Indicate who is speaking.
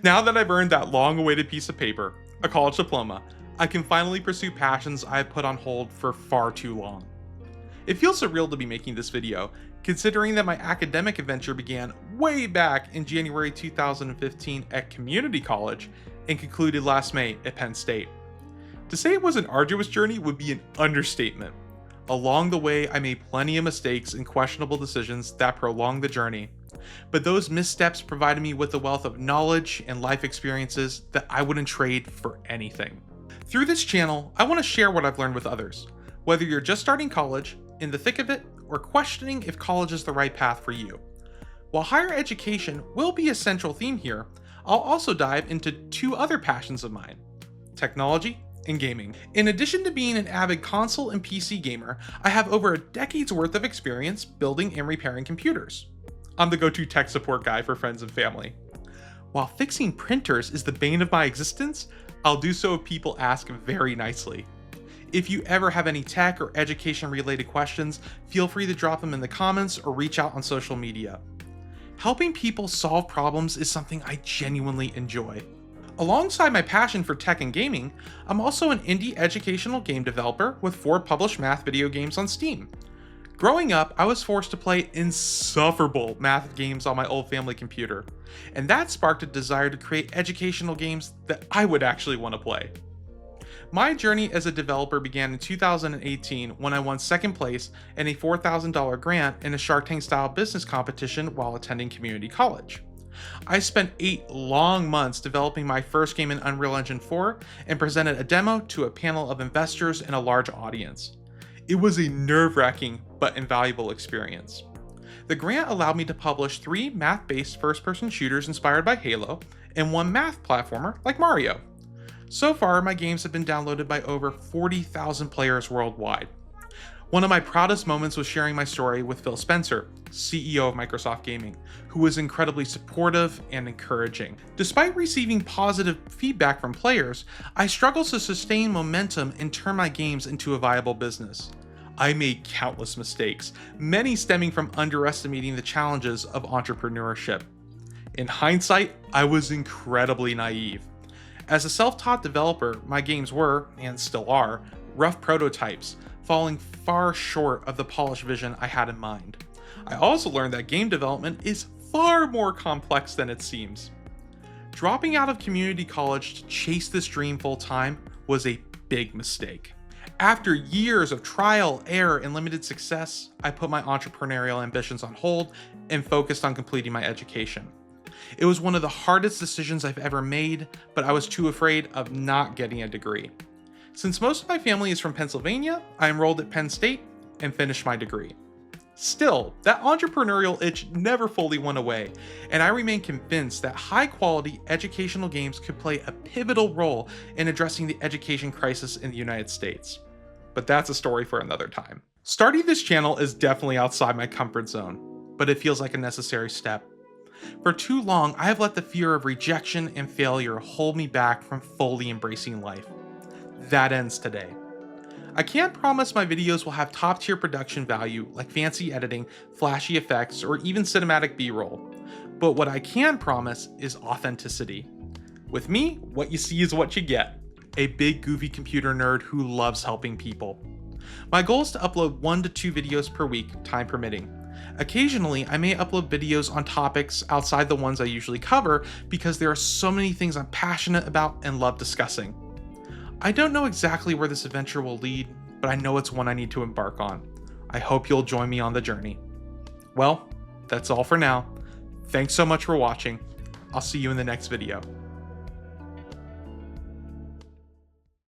Speaker 1: Now that I've earned that long-awaited piece of paper, a college diploma, I can finally pursue passions I have put on hold for far too long. It feels surreal to be making this video, considering that my academic adventure began way back in January 2015 at community college and concluded last May at Penn State. To say it was an arduous journey would be an understatement. Along the way, I made plenty of mistakes and questionable decisions that prolonged the journey, but those missteps provided me with a wealth of knowledge and life experiences that I wouldn't trade for anything. Through this channel, I want to share what I've learned with others, whether you're just starting college, in the thick of it, or questioning if college is the right path for you. While higher education will be a central theme here, I'll also dive into two other passions of mine: technology and gaming. In addition to being an avid console and PC gamer, I have over a decade's worth of experience building and repairing computers. I'm the go-to tech support guy for friends and family. While fixing printers is the bane of my existence, I'll do so if people ask very nicely. If you ever have any tech or education related questions, feel free to drop them in the comments or reach out on social media. Helping people solve problems is something I genuinely enjoy. Alongside my passion for tech and gaming, I'm also an indie educational game developer with 4 published math video games on Steam. Growing up, I was forced to play insufferable math games on my old family computer, and that sparked a desire to create educational games that I would actually want to play. My journey as a developer began in 2018 when I won second place in a $4,000 grant in a Shark Tank style business competition while attending community college. I spent 8 long months developing my first game in Unreal Engine 4 and presented a demo to a panel of investors and a large audience. It was a nerve-wracking but invaluable experience. The grant allowed me to publish 3 math-based first-person shooters inspired by Halo and 1 math platformer like Mario. So far, my games have been downloaded by over 40,000 players worldwide. One of my proudest moments was sharing my story with Phil Spencer, CEO of Microsoft Gaming, who was incredibly supportive and encouraging. Despite receiving positive feedback from players, I struggled to sustain momentum and turn my games into a viable business. I made countless mistakes, many stemming from underestimating the challenges of entrepreneurship. In hindsight, I was incredibly naive. As a self-taught developer, my games were, and still are, rough prototypes, falling far short of the polished vision I had in mind. I also learned that game development is far more complex than it seems. Dropping out of community college to chase this dream full-time was a big mistake. After years of trial, error, and limited success, I put my entrepreneurial ambitions on hold and focused on completing my education. It was one of the hardest decisions I've ever made, but I was too afraid of not getting a degree. Since most of my family is from Pennsylvania, I enrolled at Penn State and finished my degree. Still, that entrepreneurial itch never fully went away, and I remain convinced that high-quality educational games could play a pivotal role in addressing the education crisis in the United States. But that's a story for another time. Starting this channel is definitely outside my comfort zone, but it feels like a necessary step. For too long, I have let the fear of rejection and failure hold me back from fully embracing life. That ends today. I can't promise my videos will have top-tier production value like fancy editing, flashy effects, or even cinematic B-roll. But what I can promise is authenticity. With me, what you see is what you get. A big goofy computer nerd who loves helping people. My goal is to upload 1 to 2 videos per week, time permitting. Occasionally, I may upload videos on topics outside the ones I usually cover because there are so many things I'm passionate about and love discussing. I don't know exactly where this adventure will lead, but I know it's one I need to embark on. I hope you'll join me on the journey. Well, that's all for now. Thanks so much for watching. I'll see you in the next video.